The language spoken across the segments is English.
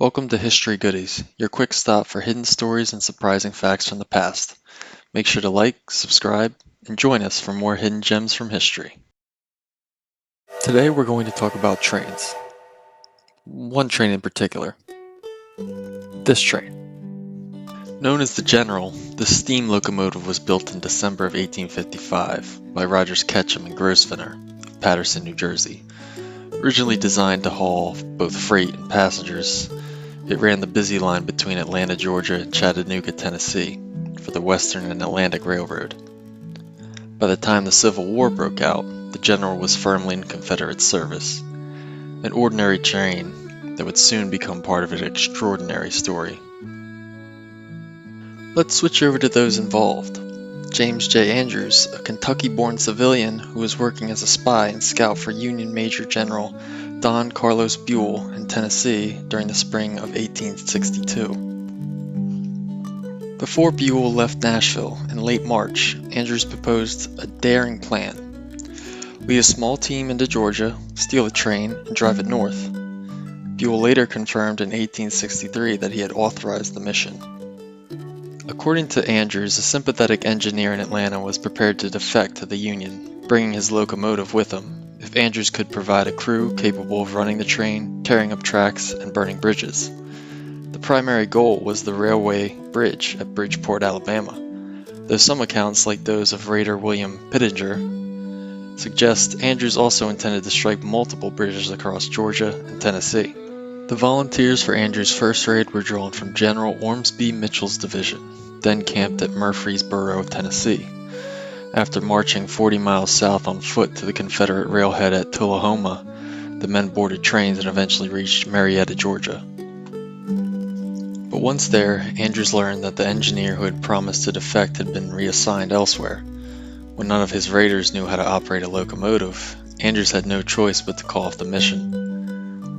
Welcome to History Goodies, your quick stop for hidden stories and surprising facts from the past. Make sure to like, subscribe, and join us for more hidden gems from history. Today we're going to talk about trains. One train in particular. This train. Known as the General, the steam locomotive was built in December of 1855 by Rogers Ketchum and Grosvenor of Paterson, New Jersey. Originally designed to haul both freight and passengers, it ran the busy line between Atlanta, Georgia and Chattanooga, Tennessee for the Western and Atlantic Railroad. By the time the Civil War broke out, the General was firmly in Confederate service, an ordinary train that would soon become part of an extraordinary story. Let's switch over to those involved. James J. Andrews, a Kentucky-born civilian who was working as a spy and scout for Union Major General Don Carlos Buell in Tennessee during the spring of 1862. Before Buell left Nashville in late March, Andrews proposed a daring plan. Lead a small team into Georgia, steal a train, and drive it north. Buell later confirmed in 1863 that he had authorized the mission. According to Andrews, a sympathetic engineer in Atlanta was prepared to defect to the Union, bringing his locomotive with him, if Andrews could provide a crew capable of running the train, tearing up tracks, and burning bridges. The primary goal was the railway bridge at Bridgeport, Alabama, though some accounts, like those of Raider William Pittenger, suggest Andrews also intended to strike multiple bridges across Georgia and Tennessee. The volunteers for Andrews' first raid were drawn from General Ormsby Mitchell's division, then camped at Murfreesboro, Tennessee. After marching 40 miles south on foot to the Confederate railhead at Tullahoma, the men boarded trains and eventually reached Marietta, Georgia. But once there, Andrews learned that the engineer who had promised to defect had been reassigned elsewhere. When none of his raiders knew how to operate a locomotive, Andrews had no choice but to call off the mission.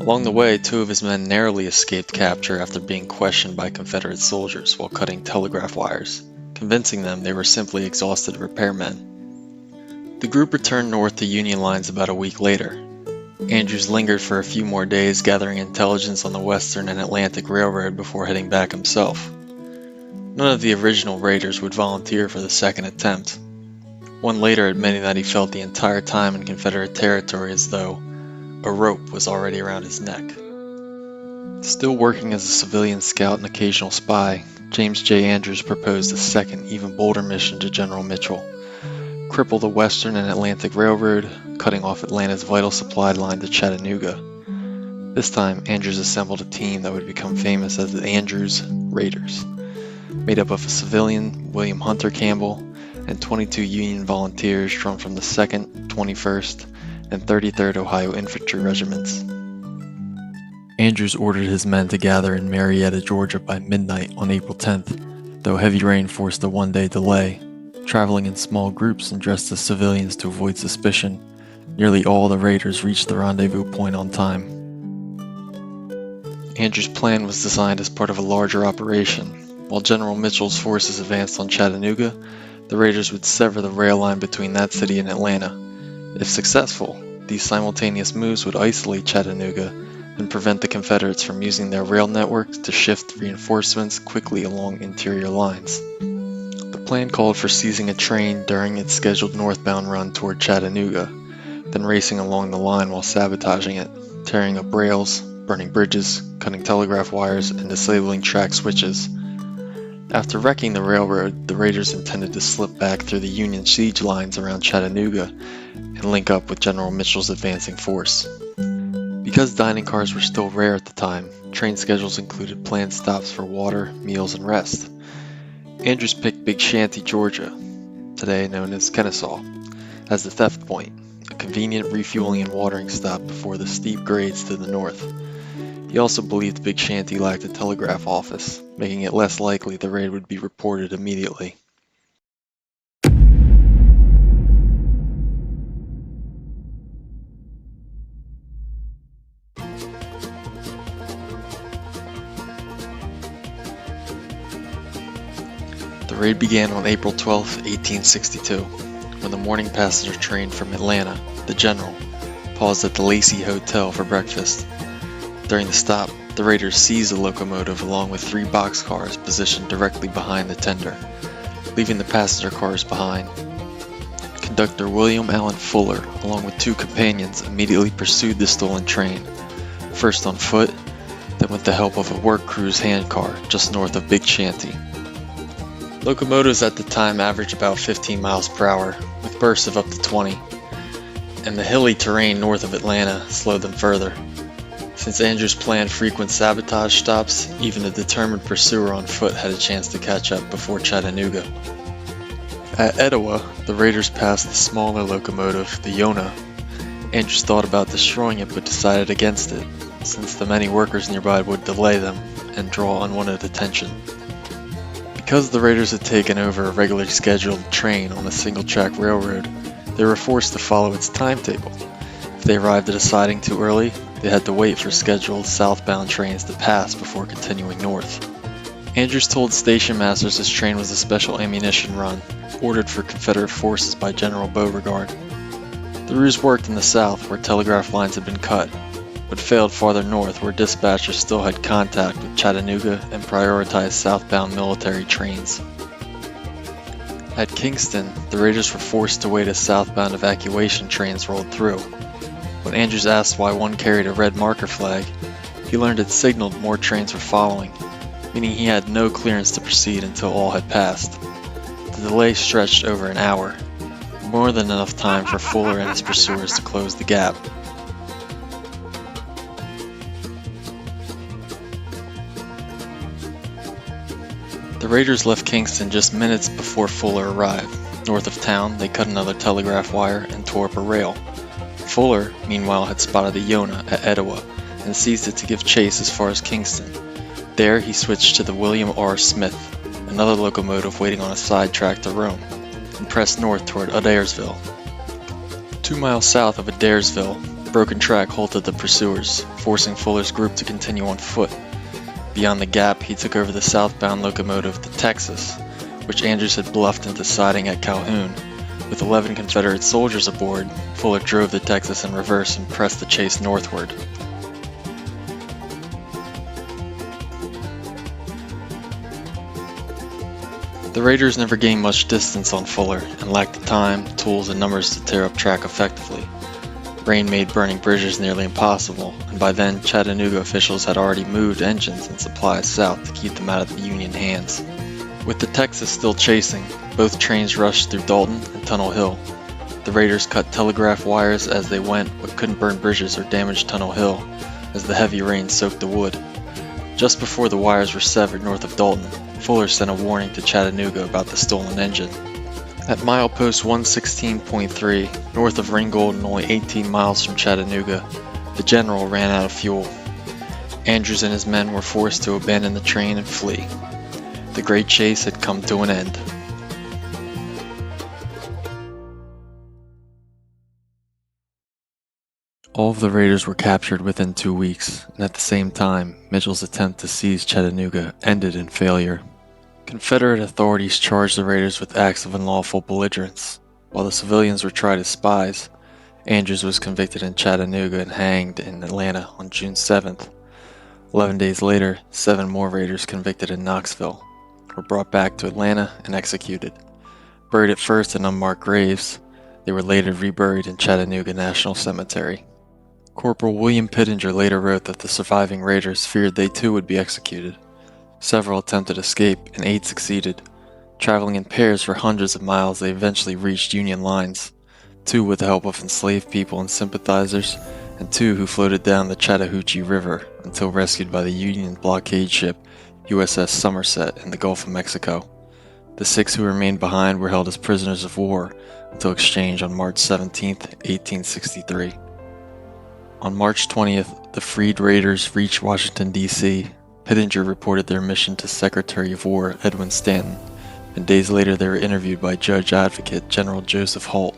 Along the way, two of his men narrowly escaped capture after being questioned by Confederate soldiers while cutting telegraph wires, convincing them they were simply exhausted repairmen. The group returned north to Union lines about a week later. Andrews lingered for a few more days, gathering intelligence on the Western and Atlantic Railroad before heading back himself. None of the original raiders would volunteer for the second attempt, one later admitting that he felt the entire time in Confederate territory as though a rope was already around his neck. Still working as a civilian scout and occasional spy, James J. Andrews proposed a second, even bolder mission to General Mitchell: cripple the Western and Atlantic Railroad, cutting off Atlanta's vital supply line to Chattanooga. This time, Andrews assembled a team that would become famous as the Andrews Raiders, made up of a civilian, William Hunter Campbell, and 22 Union volunteers drawn from the 2nd, 21st, and 33rd Ohio Infantry Regiments. Andrews ordered his men to gather in Marietta, Georgia by midnight on April 10th, though heavy rain forced a one-day delay. Traveling in small groups and dressed as civilians to avoid suspicion, nearly all the raiders reached the rendezvous point on time. Andrews' plan was designed as part of a larger operation. While General Mitchell's forces advanced on Chattanooga, the raiders would sever the rail line between that city and Atlanta. If successful, these simultaneous moves would isolate Chattanooga and prevent the Confederates from using their rail networks to shift reinforcements quickly along interior lines. The plan called for seizing a train during its scheduled northbound run toward Chattanooga, then racing along the line while sabotaging it, tearing up rails, burning bridges, cutting telegraph wires, and disabling track switches. After wrecking the railroad, the raiders intended to slip back through the Union siege lines around Chattanooga and link up with General Mitchell's advancing force. Because dining cars were still rare at the time, train schedules included planned stops for water, meals, and rest. Andrews picked Big Shanty, Georgia, today known as Kennesaw, as the theft point, a convenient refueling and watering stop before the steep grades to the north. He also believed Big Shanty lacked a telegraph office, making it less likely the raid would be reported immediately. The raid began on April 12, 1862, when the morning passenger train from Atlanta, the General, paused at the Lacey Hotel for breakfast. During the stop, the raiders seized the locomotive along with 3 boxcars positioned directly behind the tender, leaving the passenger cars behind. Conductor William Allen Fuller, along with 2 companions, immediately pursued the stolen train, first on foot, then with the help of a work crew's handcar just north of Big Shanty. Locomotives at the time averaged about 15 miles per hour, with bursts of up to 20, and the hilly terrain north of Atlanta slowed them further. Since Andrews planned frequent sabotage stops, even a determined pursuer on foot had a chance to catch up before Chattanooga. At Etowah, the raiders passed the smaller locomotive, the Yonah. Andrews thought about destroying it but decided against it, since the many workers nearby would delay them and draw unwanted attention. Because the raiders had taken over a regularly scheduled train on a single-track railroad, they were forced to follow its timetable. If they arrived at a siding too early, they had to wait for scheduled southbound trains to pass before continuing north. Andrews told station masters this train was a special ammunition run, ordered for Confederate forces by General Beauregard. The ruse worked in the south, where telegraph lines had been cut, but failed farther north, where dispatchers still had contact with Chattanooga and prioritized southbound military trains. At Kingston, the raiders were forced to wait as southbound evacuation trains rolled through. When Andrews asked why one carried a red marker flag, he learned it signaled more trains were following, meaning he had no clearance to proceed until all had passed. The delay stretched over an hour, more than enough time for Fuller and his pursuers to close the gap. The raiders left Kingston just minutes before Fuller arrived. North of town, they cut another telegraph wire and tore up a rail. Fuller, meanwhile, had spotted the Yonah at Etowah and seized it to give chase as far as Kingston. There, he switched to the William R. Smith, another locomotive waiting on a side track to Rome, and pressed north toward Adairsville. 2 miles south of Adairsville, broken track halted the pursuers, forcing Fuller's group to continue on foot. Beyond the gap, he took over the southbound locomotive, the Texas, which Andrews had bluffed into siding at Calhoun. With 11 Confederate soldiers aboard, Fuller drove the Texas in reverse and pressed the chase northward. The raiders never gained much distance on Fuller and lacked the time, tools, and numbers to tear up track effectively. Rain made burning bridges nearly impossible, and by then Chattanooga officials had already moved engines and supplies south to keep them out of the Union hands. With the Texas still chasing, both trains rushed through Dalton and Tunnel Hill. The raiders cut telegraph wires as they went, but couldn't burn bridges or damage Tunnel Hill, as the heavy rain soaked the wood. Just before the wires were severed north of Dalton, Fuller sent a warning to Chattanooga about the stolen engine. At milepost 116.3, north of Ringgold and only 18 miles from Chattanooga, the general ran out of fuel. Andrews and his men were forced to abandon the train and flee. The Great Chase had come to an end. All of the raiders were captured within 2 weeks, and at the same time, Mitchell's attempt to seize Chattanooga ended in failure. Confederate authorities charged the raiders with acts of unlawful belligerence. While the civilians were tried as spies, Andrews was convicted in Chattanooga and hanged in Atlanta on June 7th. 11 days later, 7 more raiders convicted in Knoxville were brought back to Atlanta and executed. Buried at first in unmarked graves, they were later reburied in Chattanooga National Cemetery. Corporal William Pittenger later wrote that the surviving raiders feared they too would be executed. Several attempted escape, and 8 succeeded. Traveling in pairs for hundreds of miles, they eventually reached Union lines, 2 with the help of enslaved people and sympathizers, and 2 who floated down the Chattahoochee River until rescued by the Union blockade ship USS Somerset in the Gulf of Mexico. The 6 who remained behind were held as prisoners of war until exchange on March 17, 1863. On March 20th, the freed raiders reached Washington, D.C. Pittenger reported their mission to Secretary of War Edwin Stanton, and days later they were interviewed by Judge Advocate General Joseph Holt.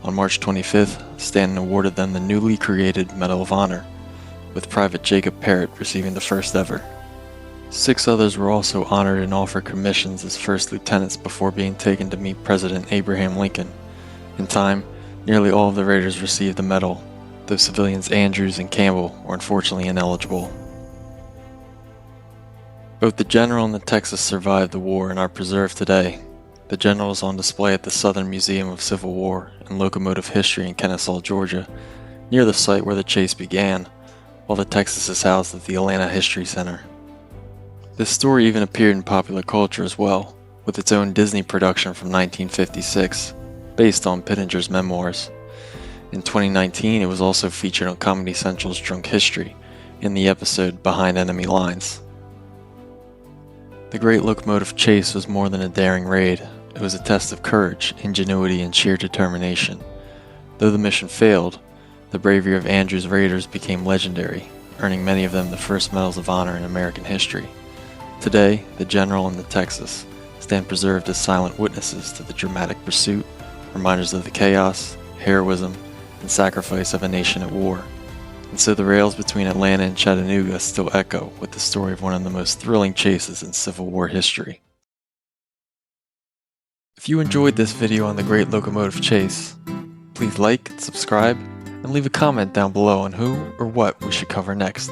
On March 25th, Stanton awarded them the newly created Medal of Honor, with Private Jacob Parrott receiving the first ever. 6 others were also honored and offered commissions as first lieutenants before being taken to meet President Abraham Lincoln. In time, nearly all of the raiders received the medal, though civilians Andrews and Campbell were unfortunately ineligible. Both the General and the Texas survived the war and are preserved today. The General is on display at the Southern Museum of Civil War and Locomotive History in Kennesaw, Georgia, near the site where the chase began, while the Texas is housed at the Atlanta History Center. This story even appeared in popular culture as well, with its own Disney production from 1956, based on Pittenger's memoirs. In 2019, it was also featured on Comedy Central's Drunk History in the episode Behind Enemy Lines. The Great Locomotive Chase was more than a daring raid. It was a test of courage, ingenuity, and sheer determination. Though the mission failed, the bravery of Andrew's raiders became legendary, earning many of them the first medals of honor in American history. Today, the General and the Texas stand preserved as silent witnesses to the dramatic pursuit, reminders of the chaos, heroism, and sacrifice of a nation at war. And so the rails between Atlanta and Chattanooga still echo with the story of one of the most thrilling chases in Civil War history. If you enjoyed this video on the Great Locomotive Chase, please like, subscribe, and leave a comment down below on who or what we should cover next.